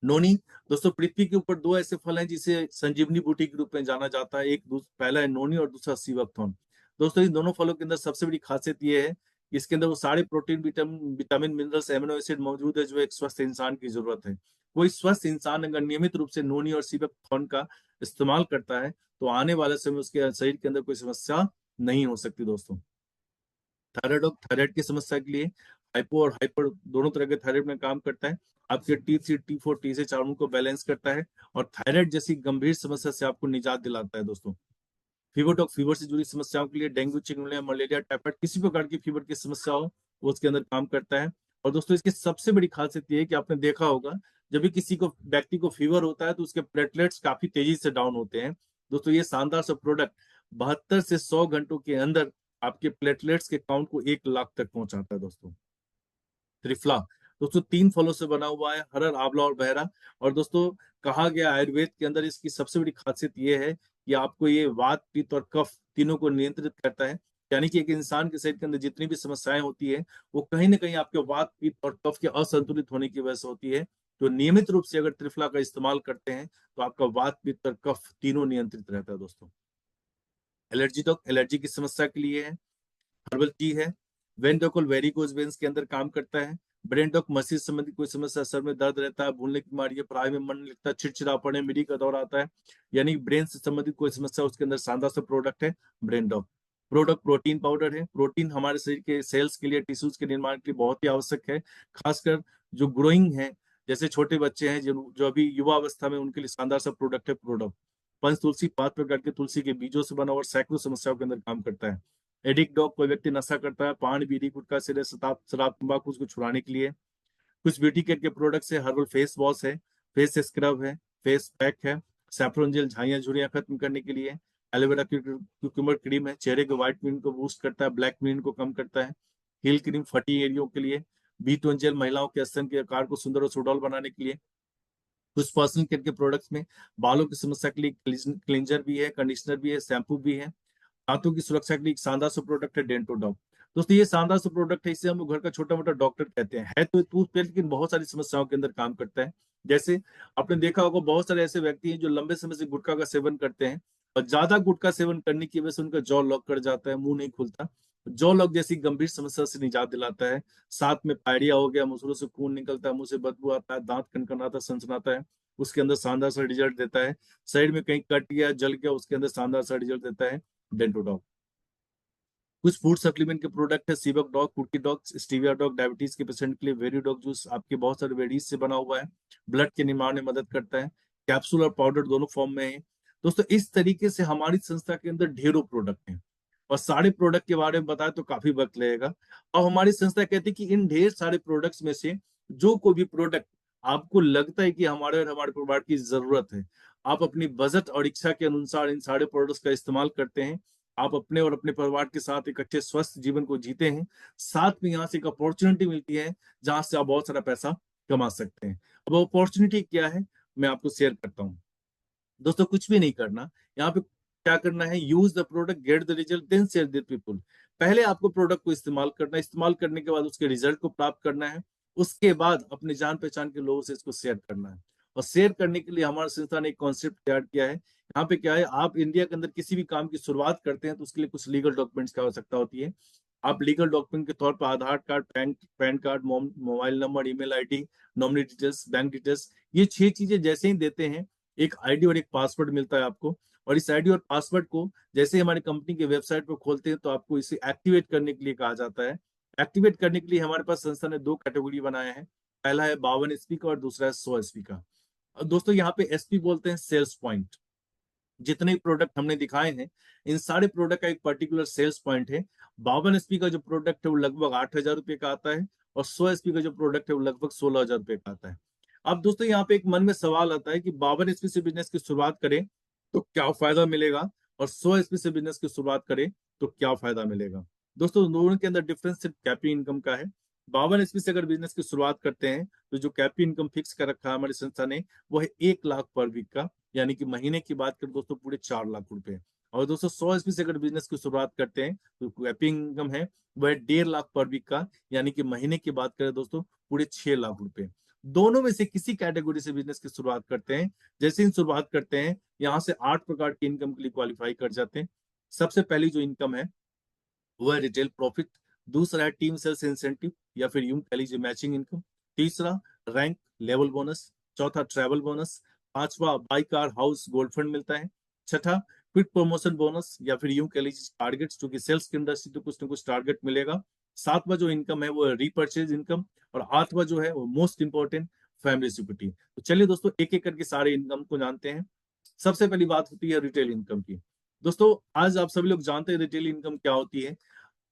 नोनी दोस्तों पृथ्वी के ऊपर दो ऐसे फल हैं जिसे संजीवनी बूटी के रूप में जाना जाता है। पहला है नोनी और दूसरा सीवकथॉर्न। दोस्तों इन दोनों फलों के अंदर सबसे बड़ी खासियत ये है कि इसके अंदर वो सारे protein, vitamin, minerals, amino acid मौजूद है जो एक स्वस्थ इंसान की जरूरत है। कोई स्वस्थ इंसान अगर नियमित रूप से नोनी और सीवकथॉर्न का इस्तेमाल करता है तो आने वाले समय उसके शरीर के अंदर कोई समस्या नहीं हो सकती दोस्तों। थायराइड की समस्या के लिए हाइपो और हाइपर दोनों तरह के थायराइड में काम करता है। आपके T3, T4, T6 हार्मोन को बैलेंस करता है और थायराइड जैसी गंभीर समस्या से आपको निजात दिलाता है दोस्तों। फीवर फीवर से जुड़ी समस्याओं के लिए, डेंगू, चिकनगुनिया, मलेरिया, टाइफाइड, किसी प्रकार की फीवर की समस्या हो वो उसके अंदर काम करता है। और दोस्तों इसकी सबसे बड़ी खासियत ये है कि आपने देखा होगा जब भी किसी को व्यक्ति को फीवर होता है तो उसके प्लेटलेट्स काफी तेजी से डाउन होते हैं। दोस्तों ये शानदार सा प्रोडक्ट 72 से 100 घंटों के अंदर आपके प्लेटलेट्स के काउंट को 1 लाख तक पहुंचाता है दोस्तों। त्रिफला दोस्तों 3 फलों से बना हुआ है, हरर, आंवला और बहरा। और दोस्तों कहा गया आयुर्वेद के अंदर इसकी सबसे बड़ी खासियत ये है कि आपको ये वात, पित्त और कफ तीनों को नियंत्रित करता है। यानी कि एक इंसान के शरीर के अंदर जितनी भी समस्याएं होती है वो कहीं ना कहीं आपके वात, पित्त और कफ के असंतुलित होने की वजह से होती है। तो नियमित रूप से अगर त्रिफला का इस्तेमाल करते हैं तो आपका वात, पित्त और कफ तीनों नियंत्रित रहता है दोस्तों। एलर्जी तो एलर्जी की समस्या के लिए है, हर्बल टी है। वेंडोकॉल वेरिकोज वेन्स के अंदर काम करता है। ब्रेन डॉक मस्तिष्क संबंधी कोई समस्या, सर में दर्द रहता है, भूलने की बीमारी है, पढ़ाई में मन नहीं लगता, चिड़चिड़ापन है, मिडी का दौर आता है, यानी ब्रेन से संबंधित कोई समस्या, उसके अंदर शानदार सा प्रोडक्ट है brain doc. Product protein powder है। प्रोटीन हमारे शरीर के सेल्स के लिए, टिश्यूज के निर्माण के लिए बहुत ही आवश्यक है। खासकर जो ग्रोइंग है, जैसे छोटे बच्चे हैं जो अभी युवा अवस्था में, उनके लिए शानदार सा प्रोडक्ट है प्रोडक्ट। पंच तुलसी 5 प्रकार के तुलसी के बीजों से बना और सैकड़ों समस्याओं के अंदर काम करता है। एडिक्ट डॉग, कोई व्यक्ति नशा करता है, पान, बीड़ी, गुटखा, सिगरेट, शराब, तंबाकू, उसको छुड़ाने के लिए। कुछ ब्यूटी केयर के प्रोडक्ट्स है, हर्बल फेस वॉश है, फेस स्क्रब है, फेस पैक है, सैफरन जेल झाइयां झुर्रियां खत्म करने के लिए। एलोवेरा क्यूकम्बर क्रीम है, चेहरे के व्हाइट मीन को बूस्ट करता है, ब्लैक मीन को कम करता है। हील क्रीम फटी एरियो के लिए। B12 जेल महिलाओं के स्तन के आकार को सुंदर और सुडौल बनाने के लिए। कुछ पर्सनल केयर के प्रोडक्ट्स में बालों की समस्या के लिए क्लिंजर भी है, कंडीशनर भी है, शैम्पू भी है। दांतों की सुरक्षा के लिए एक शानदार सा प्रोडक्ट है डेंटो डॉग। दोस्तों ये शानदार सा प्रोडक्ट है, इसे हम लोग घर का छोटा मोटा डॉक्टर कहते हैं। है तो टूथपेस्ट लेकिन बहुत सारी समस्याओं के अंदर काम करता है। जैसे आपने देखा होगा बहुत सारे ऐसे व्यक्ति हैं जो लंबे समय से गुटखा का सेवन करते हैं और ज्यादा गुटखा सेवन करने की वजह से उनका जॉ लॉक कर जाता है, मुंह नहीं खुलता। जॉ लॉक जैसी गंभीर समस्या से निजात दिलाता है। साथ में पायरिया हो गया, मुसलों से खून निकलता है, मुंह से बदबू आता है, दांत कनकनाता, सनसनाता है, उसके अंदर शानदार सा रिजल्ट देता है। साइड में कहीं कट गया, जल गया, उसके अंदर शानदार सा रिजल्ट देता है डेंटो डॉग। कुछ फूड सप्लीमेंट के प्रोडक्ट है, Seabuck Dog, Cookie Dog, Stevia Dog, diabetes के पेशेंट के लिए वेरी डॉग जूस आपके बहुत सारे वेरीज से बना हुआ है, ब्लड के निर्माण में मदद करता है। कैप्सूल और पाउडर दोनों फॉर्म में है। दोस्तों इस तरीके से हमारी संस्था के अंदर ढेरों प्रोडक्ट हैं और सारे प्रोडक्ट के बारे में बताए तो काफी वक्त लगेगा। और हमारी संस्था कहती है कि इन ढेर सारे प्रोडक्ट्स में से जो कोई भी प्रोडक्ट आपको लगता है कि हमारे और हमारे परिवार की जरूरत है, आप अपनी बजट और इच्छा के अनुसार इन सारे प्रोडक्ट्स का इस्तेमाल करते हैं, आप अपने और अपने परिवार के साथ एक अच्छे स्वस्थ जीवन को जीते हैं। साथ में यहाँ से एक अपॉर्चुनिटी मिलती है जहां से आप बहुत सारा पैसा कमा सकते हैं। अब अपॉर्चुनिटी क्या है मैं आपको शेयर करता हूँ। दोस्तों कुछ भी नहीं करना, यहाँ पे क्या करना है, use the product, get the result, then share with people. पहले आपको प्रोडक्ट को इस्तेमाल करना है, इस्तेमाल करने के बाद उसके रिजल्ट को प्राप्त करना है, उसके बाद अपने जान पहचान के लोगों से इसको शेयर करना है। और शेयर करने के लिए हमारे संस्था ने एक कॉन्सेप्ट तैयार किया है। यहाँ पे क्या है, आप इंडिया के अंदर किसी भी काम की शुरुआत करते हैं तो उसके लिए कुछ लीगल डॉक्यूमेंट्स की आवश्यकता होती है। आप लीगल डॉक्यूमेंट के तौर पर Aadhaar card, PAN card, mobile number, email ID, nominee details, bank details, ये 6 चीजें जैसे ही देते हैं, एक आईडी और एक पासवर्ड मिलता है आपको। और इस आईडी और पासवर्ड को जैसे ही हमारी कंपनी के वेबसाइट पर खोलते हैं तो आपको इसे एक्टिवेट करने के लिए कहा जाता है। एक्टिवेट करने के लिए हमारे पास संस्था ने 2 कैटेगरी बनाए हैं। पहला है 52 एसपी का और दूसरा है 100 एसपी का। दोस्तों यहाँ पे एसपी बोलते हैं सेल्स पॉइंट। जितने प्रोडक्ट हमने दिखाए हैं, इन सारे प्रोडक्ट का एक पर्टिकुलर सेल्स पॉइंट है। 52 एसपी का जो प्रोडक्ट है वो लगभग 8,000 रुपये का आता है, और 100 एसपी का जो प्रोडक्ट है वो लगभग 16,000 रुपये का आता है। अब दोस्तों यहाँ पे एक मन में सवाल आता है कि 52 एसपी से बिजनेस की शुरुआत करें तो क्या फायदा मिलेगा, और 100 एसपी से बिजनेस की शुरुआत करें तो क्या फायदा मिलेगा। दोस्तों दोनों के अंदर डिफरेंस सिर्फ कैपी इनकम का है। 52 एसपी से अगर बिजनेस की शुरुआत करते हैं तो जो कैपी इनकम फिक्स कर रखा है हमारी संस्था ने, वो है 1 लाख पर वीक का, यानी कि महीने की बात करें दोस्तों पूरे 4 लाख रुपए। और दोस्तों 100 एसपी से अगर बिजनेस की शुरुआत करते हैं तो कैपिंग इनकम है वह 1.5 लाख पर वीक का, यानी कि महीने की बात करें दोस्तों पूरे 6 लाख रुपए। दोनों में से किसी कैटेगरी से बिजनेस की शुरुआत करते हैं, जैसे ही शुरुआत करते हैं यहाँ से 8 प्रकार की इनकम के लिए क्वालिफाई कर जाते हैं। सबसे पहली जो इनकम है वो है रिटेल प्रॉफिट। दूसरा है टीम सेल्स इंसेंटिव या फिर यूं कह लीजिए मैचिंग इनकम। तीसरा रैंक लेवल बोनस। चौथा ट्रैवल बोनस। पांचवा by car house gold fund मिलता है। छठा क्विक प्रमोशन बोनस या फिर यूं कह लीजिए टारगेट्स, क्योंकि सेल्स की इंडस्ट्री तो कुछ ना कुछ टारगेट मिलेगा। सातवां जो इनकम है वो है रीपर्चेज इनकम। और आठवां जो है वो मोस्ट इंपॉर्टेंट फैमिली सिक्योरिटी। तो चलिए दोस्तों एक एक करके सारे इनकम को जानते हैं। सबसे पहली बात होती है रिटेल इनकम की। दोस्तों आज आप सभी लोग जानते हैं रिटेल इनकम क्या होती है।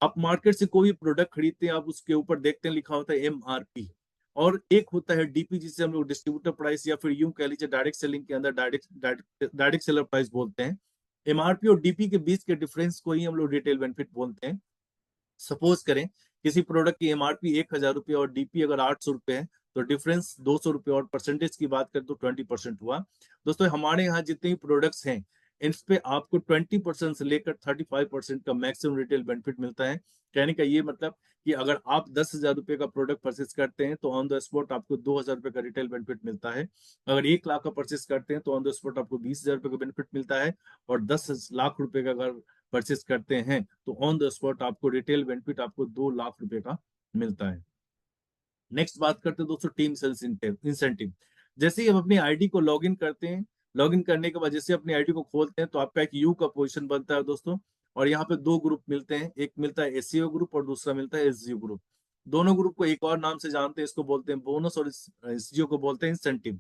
आप मार्केट से कोई भी प्रोडक्ट खरीदते हैं, आप उसके ऊपर देखते हैं लिखा होता है एमआरपी, और एक होता है डीपी जिसे हम लोग डिस्ट्रीब्यूटर प्राइस या फिर यूं कह लीजिए डायरेक्ट सेलिंग के अंदर डायरेक्ट सेलर प्राइस बोलते हैं। एमआरपी और डीपी के बीच के डिफरेंस को ही हम लोग रिटेल बेनिफिट बोलते हैं। सपोज करें किसी प्रोडक्ट की एमआरपी 1,000 रुपये और डीपी अगर 800 रुपये है, तो डिफरेंस 200 रुपये, और परसेंटेज की बात करें तो 20% हुआ। दोस्तों हमारे यहाँ जितने भी प्रोडक्ट्स हैं इन पे आपको 20% से लेकर 35% का मैक्सिमम रिटेल बेनिफिट मिलता है। कहने का ये मतलब कि अगर आप 10,000 रुपये का प्रोडक्ट परचेस करते हैं तो ऑन द स्पॉट आपको 2,000 रुपये का रिटेल बेनिफिट मिलता है। अगर 1 लाख का परचेस करते हैं तो ऑन द स्पॉट आपको 20,000 रुपये का बेनिफिट मिलता है। और 10 लाख रुपए का अगर परचेस करते हैं तो ऑन द स्पॉट आपको रिटेल बेनिफिट आपको 2 लाख रुपए का मिलता है। नेक्स्ट बात करते हैं दोस्तों टीम सेल्स इंसेंटिव। जैसे ही हम अपनी आईडी को लॉग इन करते हैं, लॉग इन करने के बाद जैसे अपनी आईडी को खोलते हैं तो आपका एक यू का पोजीशन बनता है दोस्तों। और यहाँ पे दो ग्रुप मिलते हैं, एक मिलता है एसईओ ग्रुप और दूसरा मिलता है एसजीओ ग्रुप। दोनों ग्रुप को एक और नाम से जानते हैं, इसको बोलते हैं बोनस, और एसजीओ को बोलते हैं incentive.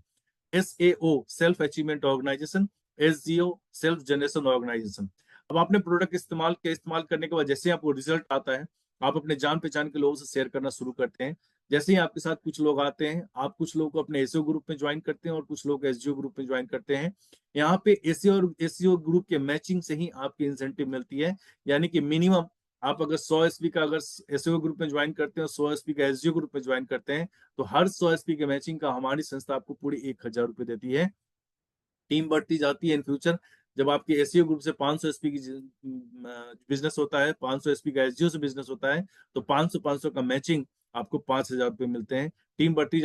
SAO self achievement organisation, SGO self generation organisation. अब आपने प्रोडक्ट इस्तेमाल करने के बाद जैसे आपको रिजल्ट आता है, आप अपने जान पहचान के लोगों से शेयर करना शुरू करते हैं। जैसे ही आपके साथ कुछ लोग आते हैं, आप कुछ लोगों को अपने एसईओ ग्रुप में ज्वाइन करते हैं और कुछ लोग एसजीओ ग्रुप में ज्वाइन करते हैं। यहाँ पे एसईओ ग्रुप के मैचिंग से ही आपकी इंसेंटिव मिलती है। यानी कि मिनिमम आप अगर 100 एसपी का अगर एसईओ ग्रुप में ज्वाइन करते हैं और 100 एसपी का एसजीओ ग्रुप में ज्वाइन करते हैं, तो हर 100 एसपी के मैचिंग का हमारी संस्था आपको पूरी 1,000 रुपये देती है। टीम बढ़ती जाती है इन फ्यूचर। जब आपके एसईओ ग्रुप से 500 एसपी की बिजनेस होता है, 500 एसपी का एसजीओ से बिजनेस होता है, तो 500 का मैचिंग आपको 5,000 रुपये मिलते हैं। टीम बढ़ती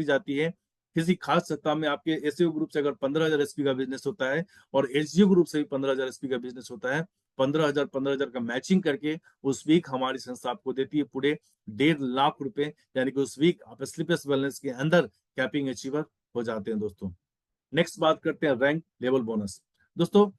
जाती है। किसी खास सप्ताह में आपके एसईओ ग्रुप से अगर 15,000 एसपी का बिजनेस होता है और एसजीओ ग्रुप से भी 15,000 एसपी का बिजनेस होता है, 15,000 का मैचिंग करके उस वीक हमारी संस्था आपको देती है पूरे 1.5 लाख रुपए। यानी कि उस वीक आप स्लीपलेस वेलनेस के अंदर कैपिंग अचीवर हो जाते हैं दोस्तों। नेक्स्ट बात करते हैं रैंक लेवल बोनस। दोस्तों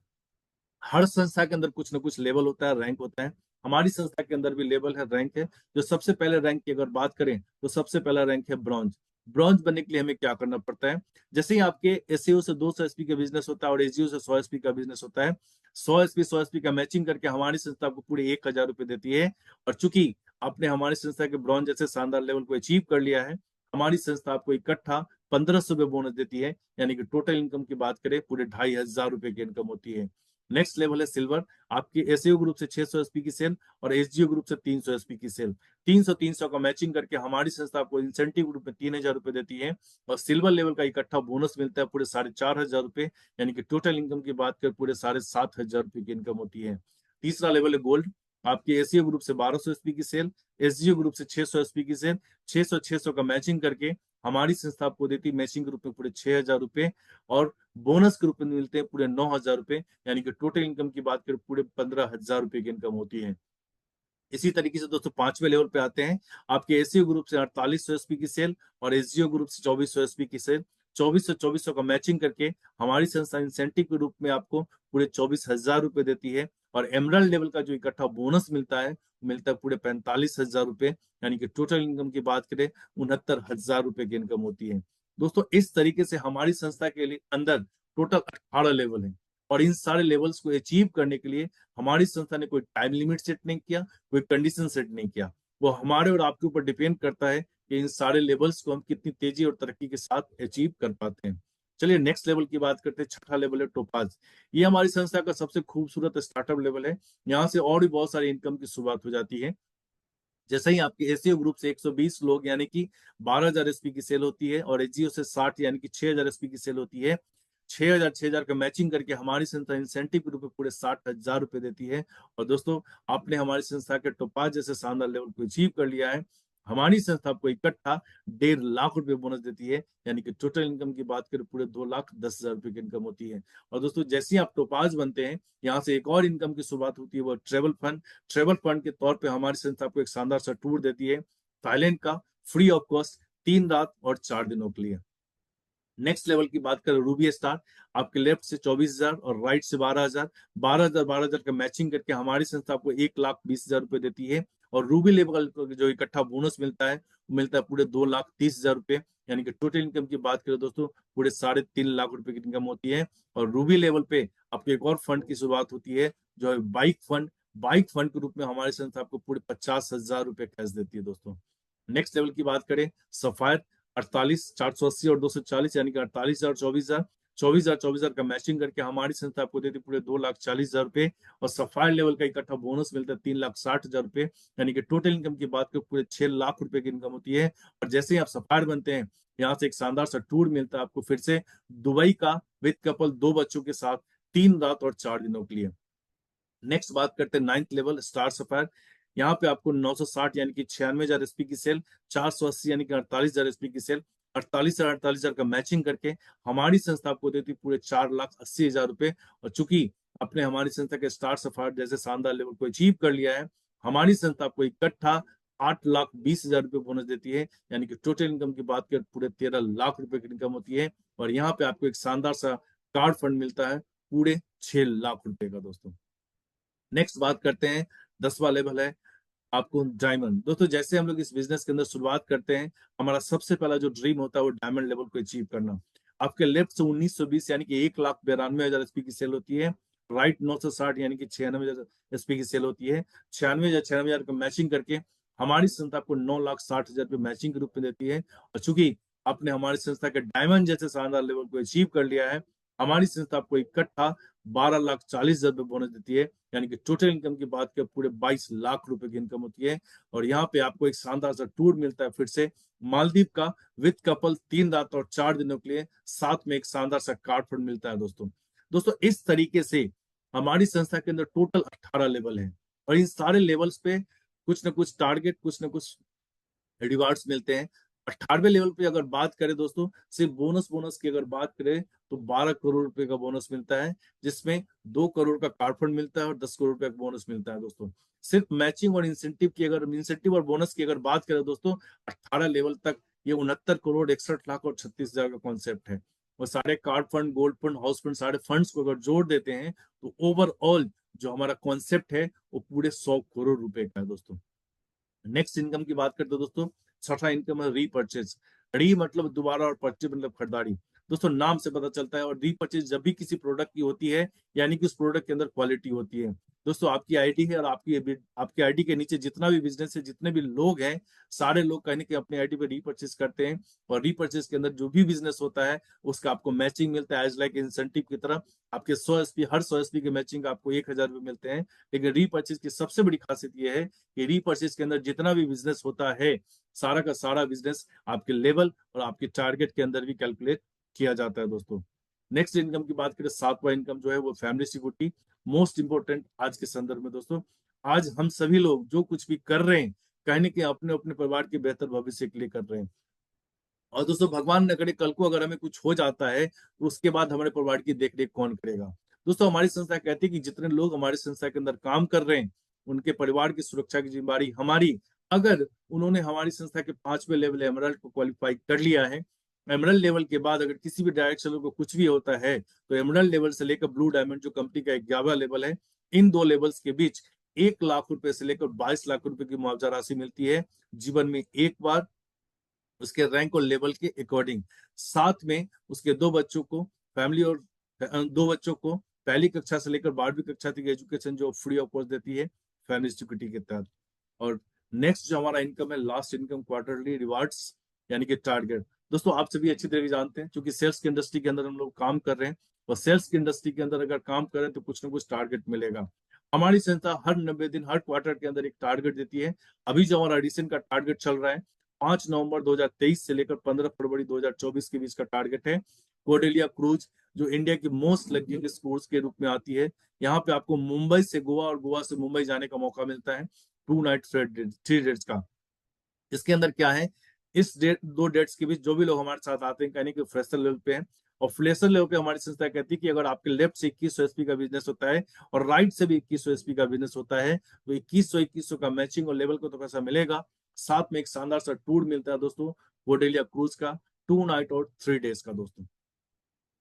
हर संस्था के अंदर कुछ ना कुछ लेवल होता है, रैंक होता है। हमारी संस्था के अंदर भी लेवल है, रैंक है। जो सबसे पहले रैंक की अगर बात करें तो सबसे पहला रैंक है ब्रॉन्ज। ब्रॉन्ज बनने के लिए हमें क्या करना पड़ता है, जैसे ही आपके एसईओ से 200 एसपी का बिजनेस होता है और एसजीओ से 100 एसपी का बिजनेस होता है, 100 एसपी का मैचिंग करके हमारी संस्था आपको पूरे 1,000 रुपये देती है। और चूंकि आपने हमारी संस्था के ब्रॉन्ज जैसे शानदार लेवल को अचीव कर लिया है, हमारी संस्था आपको इकट्ठा 1,500 बोनस देती है। यानी कि टोटल इनकम की बात करें पूरे 2,500 रुपए की इनकम होती है। नेक्स्ट लेवल है सिल्वर। आपके एसईओ ग्रुप से 600 एसपी की सेल और एसजीओ ग्रुप से 300 एसपी की सेल, 300 का मैचिंग करके हमारी संस्था आपको इंसेंटिव ग्रुप में 3,000 रुपए देती है। और सिल्वर लेवल का इकट्ठा बोनस मिलता है पूरे 4,500 रुपए। यानी कि टोटल इनकम की बात करें पूरे 7,500 रुपए की इनकम होती है। तीसरा लेवल है गोल्ड। आपके एसईओ ग्रुप से 1,200 एसपी की सेल, एसजीओ ग्रुप से 600 एसपी की सेल, 600 का मैचिंग करके हमारी संस्था आपको देती है मैचिंग ग्रुप में पूरे 6,000 रुपए। और बोनस के रूप में मिलते हैं पूरे 9,000 रुपए। यानी कि टोटल इनकम की बात करें पूरे 15,000 रुपए की इनकम होती है। इसी तरीके से दोस्तों पांचवें लेवल पे आते हैं। आपके एसईओ ग्रुप से 4800 एसपी की सेल और एसजीओ ग्रुप से 2,400 एसपी की सेल, 2,400 का मैचिंग करके हमारी संस्था इंसेंटिव के रूप में आपको पूरे 24,000 रुपए देती है। और एमरल्ड लेवल का जो इकट्ठा बोनस मिलता है पूरे 45,000 रुपए। यानी कि टोटल इनकम की बात करें 69,000 रुपए की इनकम होती है। दोस्तों इस तरीके से हमारी संस्था के लिए अंदर टोटल 18 लेवल है, और इन सारे लेवल्स को अचीव करने के लिए हमारी संस्था ने कोई टाइम लिमिट सेट नहीं किया, कोई कंडीशन सेट नहीं किया। वो हमारे और आपके ऊपर डिपेंड करता है कि इन सारे लेवल्स को हम कितनी तेजी और तरक्की के साथ अचीव कर पाते हैं। चलिए नेक्स्ट लेवल की बात करते हैं। छठा लेवल है टोपाज। ये हमारी संस्था का सबसे खूबसूरत स्टार्टअप लेवल है। यहाँ से और भी बहुत सारी इनकम की शुरुआत हो जाती है। जैसे ही आपके एसईओ ग्रुप से 120 लोग यानी कि 12,000 एसपी की सेल होती है, और एचजीओ से 60 यानी कि 6,000 एसपी की सेल होती है, 6,000 का मैचिंग करके हमारी संस्था इंसेंटिव के रूप में पूरे 60,000 रुपए देती है। और दोस्तों आपने हमारी संस्था के टोपाज जैसे शानदार लेवल को अचीव कर लिया है, हमारी संस्था आपको इकट्ठा 1.5 लाख रुपए बोनस देती है, यानी कि टोटल इनकम की बात करें पूरे 2,10,000 रुपए की इनकम होती है। और दोस्तों जैसे ही आप टोपाज बनते हैं, यहाँ से एक और इनकम की शुरुआत होती है, वो ट्रेवल फंड। ट्रेवल फंड के तौर पे हमारी संस्था आपको एक शानदार सा टूर देती है थाईलैंड का, फ्री ऑफ कॉस्ट, 3 रात और 4 दिनों के लिए। नेक्स्ट लेवल की बात करें रूबी स्टार, आपके लेफ्ट से 24,000 और राइट से 12,000, 12,000 का मैचिंग करके हमारी संस्था आपको 1,20,000 रुपए देती है। और रूबी लेवल को जो इकट्ठा बोनस मिलता है वो मिलता है पूरे 2,30,000 रुपए, यानी कि टोटल इनकम की बात करें दोस्तों पूरे 3.5 लाख रुपए की इनकम होती है। और रूबी लेवल पे आपको एक और फंड की शुरुआत होती है जो है बाइक फंड। बाइक फंड के रूप में हमारी संस्था आपको पूरे 50,000 रुपए कैश देती है दोस्तों। नेक्स्ट लेवल की बात करें सफायर, 48, 480 और 240 यानी कि 48,000, 24,000, 24,000 का मैचिंग करके हमारी संस्था आपको देती है पूरे 2,40,000 रुपए। और सफायर लेवल का इकट्ठा बोनस मिलता है 3,60,000 रुपए, यानी कि टोटल इनकम की बात करें पूरे 6 लाख रुपए की इनकम होती है। और जैसे ही आप सफायर बनते हैं, यहाँ से एक शानदार सा टूर मिलता है आपको फिर से दुबई का, विद कपल, 2 बच्चों के साथ, 3 रात और 4 दिनों के लिए। नेक्स्ट बात करते हैं नाइन्थ लेवल स्टार सफायर। यहाँ पे आपको 960 यानी कि 96,000 एसपी की सेल, 480 यानी कि 48,000 एसपी की सेल, 48,000 का मैचिंग करके हमारी संस्था आपको देती पूरे 4,80,000 रुपए। और चूंकि आपने हमारी संस्था के स्टार सफायर जैसे शानदार लेवल को अचीव कर लिया है, हमारी संस्था आपको इकट्ठा 8,20,000 रुपए बोनस देती है, यानी कि टोटल इनकम की बात करें पूरे 13 लाख रुपए की इनकम होती है। और यहाँ पे आपको एक शानदार सा कार्ड फंड मिलता है पूरे 6 लाख रुपए का दोस्तों। नेक्स्ट बात करते हैं, 10वां लेवल है आपको डायमंड। दोस्तों जैसे हम लोग इस बिजनेस के अंदर शुरुआत करते हैं, हमारा सबसे पहला जो ड्रीम होता है वो डायमंड लेवल को अचीव करना। आपके लेफ्ट से 1920 यानी कि 1,92,000 एसपी की सेल होती है, राइट 960 यानी कि 96,000 एसपी की सेल होती है। 96,000 का मैचिंग करके हमारी संस्था आपको 9,60,000 रुपये मैचिंग के रूप में देती है। और चूंकि आपने हमारी संस्था के डायमंड जैसे शानदार लेवल को अचीव कर लिया है, हमारी संस्था आपको इकट्ठा 12,40,000 रुपये बोनस देती है, यानी कि टोटल इनकम की बात करें पूरे 22 लाख रुपए की इनकम होती है। और यहाँ पे आपको एक शानदार सा टूर मिलता है फिर से मालदीव का, विद कपल, 3 रात और 4 दिनों के लिए, साथ में एक शानदार सा कार्ड फंड मिलता है दोस्तों। दोस्तों इस तरीके से हमारी संस्था के अंदर टोटल 18 लेवल है, और इन सारे लेवल्स पे कुछ ना कुछ टारगेट, कुछ ना कुछ रिवार्ड्स मिलते हैं। 18वें लेवल पे अगर बात करें दोस्तों, सिर्फ बोनस बोनस की अगर बात करें तो 12 करोड़ रुपए का बोनस मिलता है, जिसमें 2 करोड़ का कार्ड फंड मिलता है और 10 करोड़ रुपए का बोनस मिलता है दोस्तों। सिर्फ मैचिंग और इंसेंटिव और बोनस की अगर बात करें दोस्तों, 18 लेवल तक ये 69 करोड़ 61 लाख और 36,000 का कॉन्सेप्ट है। और सारे card fund, gold fund, house fund, सारे फंड्स को अगर जोड़ देते हैं तो ओवरऑल जो हमारा कॉन्सेप्ट है वो पूरे 100 करोड़ रुपए का है दोस्तों। नेक्स्ट इनकम की बात करते हो दोस्तों, छठा इनकम है रीपर्चेज। री मतलब दोबारा और परचेज मतलब खरीदारी। दोस्तों नाम से पता चलता है, और रीपर्चेज जब भी किसी प्रोडक्ट की होती है यानी कि उस प्रोडक्ट के अंदर क्वालिटी होती है। दोस्तों आपकी आईडी है, और आपकी आईडी के नीचे जितना भी बिजनेस है, जितने भी लोग हैं, सारे लोग कहीं ना कहीं अपनी आईडी पे रीपर्चेज करते हैं। और रीपर्चेज के अंदर जो भी बिजनेस होता है उसका आपको मैचिंग मिलता है एज लाइक इंसेंटिव की तरह। आपके 100 एसपी, हर 100 एसपी के मैचिंग आपको 1,000 रुपये मिलते हैं। लेकिन रीपर्चेज की सबसे बड़ी खासियत यह है कि रीपर्चेज के अंदर जितना भी बिजनेस होता है, सारा का सारा बिजनेस आपके लेवल और आपके टारगेट के अंदर भी कैलकुलेट किया जाता है दोस्तों। नेक्स्ट इनकम की बात करें, 7वां इनकम जो है वो फैमिली सिक्योरिटी, मोस्ट इंपोर्टेंट आज के संदर्भ में दोस्तों। आज हम सभी लोग जो कुछ भी कर रहे हैं, कहने के अपने अपने परिवार के बेहतर भविष्य के लिए कर रहे हैं। और दोस्तों भगवान न करे कल को अगर हमें कुछ हो जाता है तो उसके बाद हमारे परिवार की देख रेख कौन करेगा। दोस्तों हमारी संस्था कहती है कि जितने लोग हमारी संस्था के अंदर काम कर रहे हैं, उनके परिवार की सुरक्षा की जिम्मेदारी हमारी। अगर उन्होंने हमारी संस्था के 5वें लेवल एमरल्ड को क्वालिफाई कर लिया है, एमरल्ड लेवल के बाद अगर किसी भी डायरेक्टर को कुछ भी होता है, तो एमरल्ड लेवल से लेकर ब्लू डायमंड जो कंपनी का 11वां लेवल है, इन दो लेवल्स के बीच 1 लाख रुपए से लेकर 22 लाख रुपए की मुआवजा राशि मिलती है। जीवन में एक बार उसके रैंक और लेवल के अकॉर्डिंग। साथ में उसके दो बच्चों को फैमिली और दो बच्चों को पहली कक्षा से लेकर 12वीं कक्षा तक एजुकेशन जो फ्री ऑफ कॉस्ट देती है फैमिली सिक्योरिटी के तहत। और नेक्स्ट जो हमारा इनकम है, लास्ट इनकम क्वार्टरली रिवार्ड्स यानी कि टारगेट। दोस्तों आप सभी अच्छी तरह से जानते हैं, क्योंकि सेल्स की इंडस्ट्री के अंदर हम लोग काम कर रहे हैं, और सेल्स की इंडस्ट्री के अंदर अगर काम करें तो कुछ ना कुछ टारगेट मिलेगा। हमारी संस्था हर 90 दिन हर क्वार्टर के अंदर एक टारगेट देती है। अभी जो हमारा एडिशन का टारगेट चल रहा है 5 नवंबर 2023 से लेकर 15 फरवरी 2024 के बीच का टारगेट है। कोडेलिया क्रूज जो इंडिया की मोस्ट लग्जरियस क्रूज के रूप में आती है, यहाँ पे आपको मुंबई से गोवा और गोवा से मुंबई जाने का मौका मिलता है 2 नाइट 3 डेज का। इसके अंदर क्या है, इस डेट 2 डेट्स के बीच जो भी लोग हमारे साथ आते हैं, कहने कि फ्रेशर लेवल पे हैं, और फ्रेशर लेवल पे हमारी संस्था कहती है कि अगर आपके लेफ्ट से 2100 एसपी का बिजनेस होता है और राइट से भी 2100 एसपी का बिजनेस होता है, तो 2100 का मैचिंग और लेवल को तो पैसा मिलेगा, साथ में एक शानदार सा टूर मिलता है दोस्तों, वोडेलिया क्रूज का 2 नाइट और 3 डेज का। दोस्तों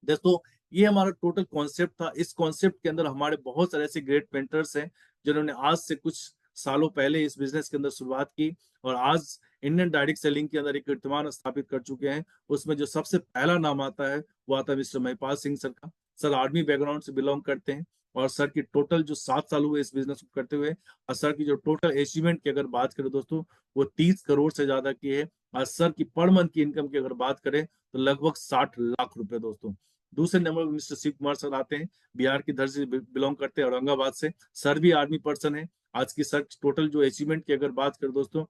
दोस्तों ये हमारा टोटल कॉन्सेप्ट था। इस कॉन्सेप्ट के अंदर हमारे बहुत सारे ऐसे ग्रेट पेंटर्स हैं जिन्होंने आज से कुछ सालों पहले इस बिजनेस के अंदर शुरुआत की, और आज इंडियन डायरेक्ट सेलिंग के अंदर एक कीर्तिमान स्थापित कर चुके हैं। उसमें जो सबसे पहला नाम आता है वो आता है मिस्टर महिपाल सिंह सर का। सर आर्मी बैकग्राउंड से बिलोंग करते हैं, और सर की टोटल जो 7 साल हुए इस बिजनेस को करते हुए, और सर की जो टोटल अचीवमेंट की अगर बात करें दोस्तों, वो 30 करोड़ से ज्यादा की है। और सर की पर मंथ की इनकम की अगर बात करें तो लगभग 60 लाख रुपए दोस्तों। दूसरे नंबर पर मिस्टर शिव कुमार सर आते हैं, बिहार की धरती से बिलोंग करते हैं, औरंगाबाद से। सर भी आर्मी पर्सन है। आज की सर टोटल जो अचीवमेंट की अगर बात करें दोस्तों,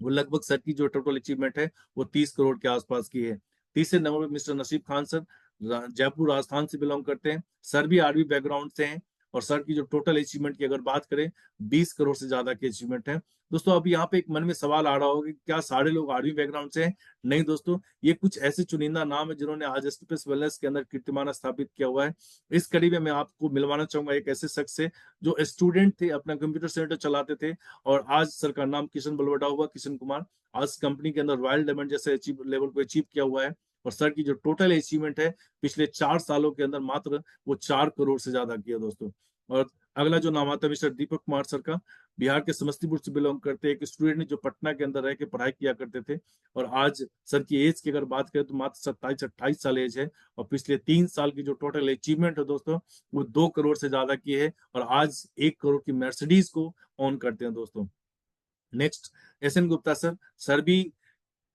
वो लगभग सर की जो टोटल अचीवमेंट है वो 30 करोड़ के आसपास की है। तीसरे नंबर पर मिस्टर नसीब खान सर जयपुर राजस्थान से बिलोंग करते हैं। सर भी आर्मी बैकग्राउंड से हैं, और सर की जो टोटल अचीवमेंट की अगर बात करें 20 करोड़ से ज्यादा की अचीवमेंट है। दोस्तों अब यहाँ पे एक मन में सवाल आ रहा होगा कि क्या सारे लोग आर्मी बैकग्राउंड से हैं? नहीं दोस्तों, ये कुछ ऐसे चुनिंदा नाम है जिन्होंने आज एसटीपीएस वेलनेस के अंदर कीर्तिमान स्थापित किया हुआ है। इस कड़ी में मैं आपको मिलवाना चाहूंगा एक ऐसे शख्स से जो स्टूडेंट थे, अपना कंप्यूटर सेंटर चलाते थे, और आज सर का नाम किशन बलवटा हुआ, किशन कुमार। आज कंपनी के अंदर रॉयल डायमंड जैसे अचीव लेवल को अचीव किया हुआ है। और सर की जो टोटल अचीवमेंट है पिछले 4 सालों के अंदर मात्र वो 4 करोड़ से ज्यादा की है दोस्तों। और अगला जो नाम आता है मिस्टर दीपक कुमार सर का, बिहार के समस्तीपुर से बिलोंग करते हैं, एक स्टूडेंट जो पटना के अंदर रह के पढ़ाई किया करते थे, और आज सर की एज की अगर बात करें तो मात्र 27-28 साल एज है। और पिछले 3 साल की जो टोटल अचीवमेंट है दोस्तों, वो 2 करोड़ से ज्यादा की है, और आज 1 करोड़ की मर्सिडीज को ऑन करते हैं दोस्तों। Next S N Gupta sir. Sir भी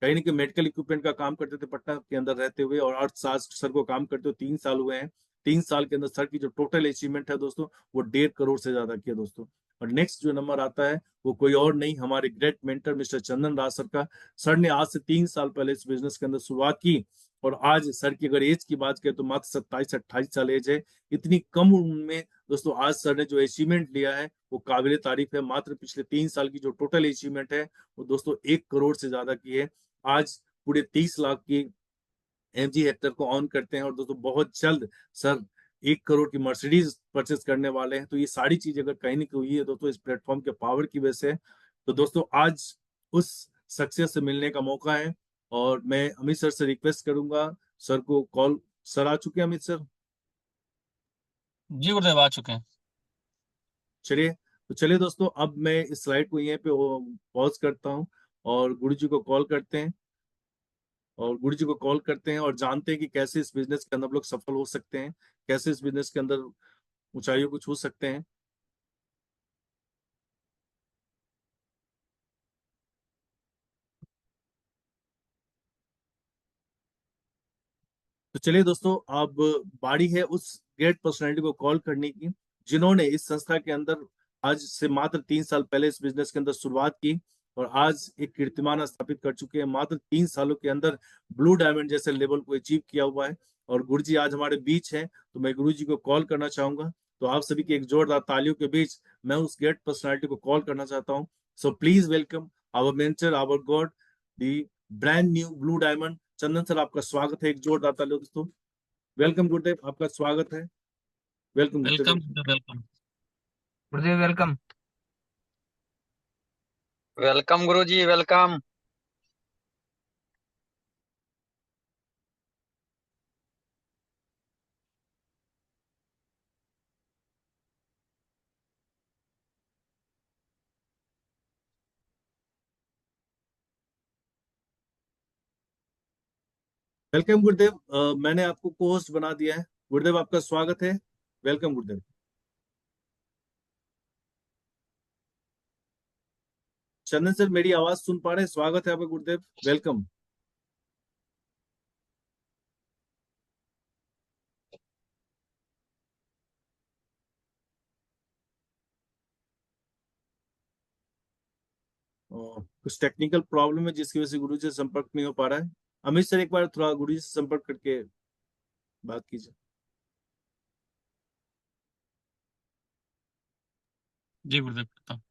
कहीं ना कहीं मेडिकल इक्विपमेंट का काम करते थे पटना के अंदर रहते हुए, और अर्थशास्त्र सर को काम करते हुए 3 साल हुए हैं। 3 साल के अंदर सर की जो टोटल अचीवमेंट है दोस्तों, वो 1.5 करोड़ से ज्यादा की है दोस्तों। और नेक्स्ट जो नंबर आता है वो कोई और नहीं, हमारे ग्रेट मेंटर मिस्टर चंदन राज सर का। सर ने आज से 3 साल पहले इस बिजनेस के अंदर शुरुआत की, और आज सर की अगर एज की बात करें तो मात्र 27-28 साल एज है। इतनी कम उम्र में दोस्तों आज सर ने जो अचीवमेंट लिया है वो काबिल तारीफ है। मात्र पिछले 3 साल की जो टोटल अचीवमेंट है वो दोस्तों 1 करोड़ से ज्यादा की है। आज पूरे 30 लाख की एमजी हेक्टर को ऑन करते हैं, और दोस्तों बहुत जल्द सर 1 करोड़ की मर्सिडीज परचेस करने वाले हैं। तो ये सारी चीज अगर कहीं ना कहीं हुई है दोस्तों इस प्लेटफॉर्म के पावर की वजह से। तो दोस्तों आज उस सक्सेस से मिलने का मौका है, और मैं अमित सर से रिक्वेस्ट करूंगा, सर को कॉल, सर आ चुके हैं अमित सर? जी गुरुदेव आ चुके हैं। चलिए, तो चलिए दोस्तों, अब मैं इस स्लाइड को यहीं पे पॉज करता हूँ, और गुरु जी को कॉल करते हैं, और जानते हैं कि कैसे इस बिजनेस के अंदर हम लोग सफल हो सकते हैं, कैसे इस बिजनेस के अंदर ऊंचाइयों को छू सकते हैं। तो चलिए दोस्तों, अब बारी है उस ग्रेट पर्सनैलिटी को कॉल करने की जिन्होंने इस संस्था के अंदर आज से मात्र 3 साल पहले इस बिजनेस के अंदर शुरुआत की, और आज एक कीर्तिमान स्थापित कर चुके हैं। मात्र 3 सालों के अंदर ब्लू डायमंड जैसे लेवल को अचीव किया हुआ है, और गुरु जी आज हमारे बीच हैं। तो मैं गुरु जी को कॉल करना चाहूंगा। तो आप सभी की एक जोरदार तालियों के बीच मैं उस ग्रेट पर्सनैलिटी को कॉल करना चाहता हूँ। So please welcome our mentor, our god, the brand new blue diamond. Chandan sir आपका स्वागत है, एक जोरदार तालियों दोस्तों। वेलकम गुरुदेव, आपका स्वागत है। वेलकम गुरुदेव, वेलकम वेलकम। वेलकम। गुरुदेव वेलकम। वेलकम गुरु जी, वेलकम। वेलकम गुरुदेव। मैंने आपको को होस्ट बना दिया है। गुरुदेव आपका स्वागत है। वेलकम गुरुदेव। चंदन सर मेरी आवाज सुन पा रहे हैं? स्वागत है आपका गुरुदेव। वेलकम। कुछ टेक्निकल प्रॉब्लम है जिसकी वजह से गुरु जी से संपर्क नहीं हो पा रहा है। अमित सर एक बार थोड़ा गुरु जी से संपर्क करके बात कीजिए। जी गुरुदेव, करता हूँ।